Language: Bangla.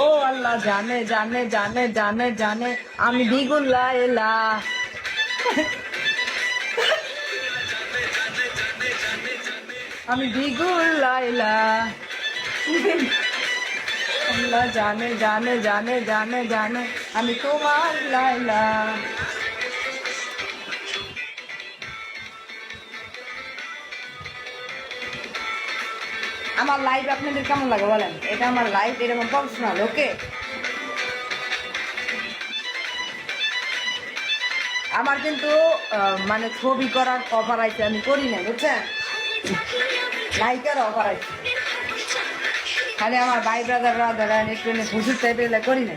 ও আল্লাহ জানে জানে জানে জানে জানে আমি দ্বিগুণ লাইলা। আমি দ্বিগুণ লাইলা। আল্লাহ জানে জানে জানে জানে জানে আমি তোমার লাইলা। আমার লাইভ আপনাদের কেমন লাগে বলেন? এটা আমার লাইভ, এরকম প্রফেশনাল। ওকে, আমার কিন্তু মানে ছবি করার অফার আছে, আমি করি না বুঝছেন, লাইকের অফার আছে। খালি আমার ভাই ব্রাদাররা যারা একটু খুশি টাইপের করি না।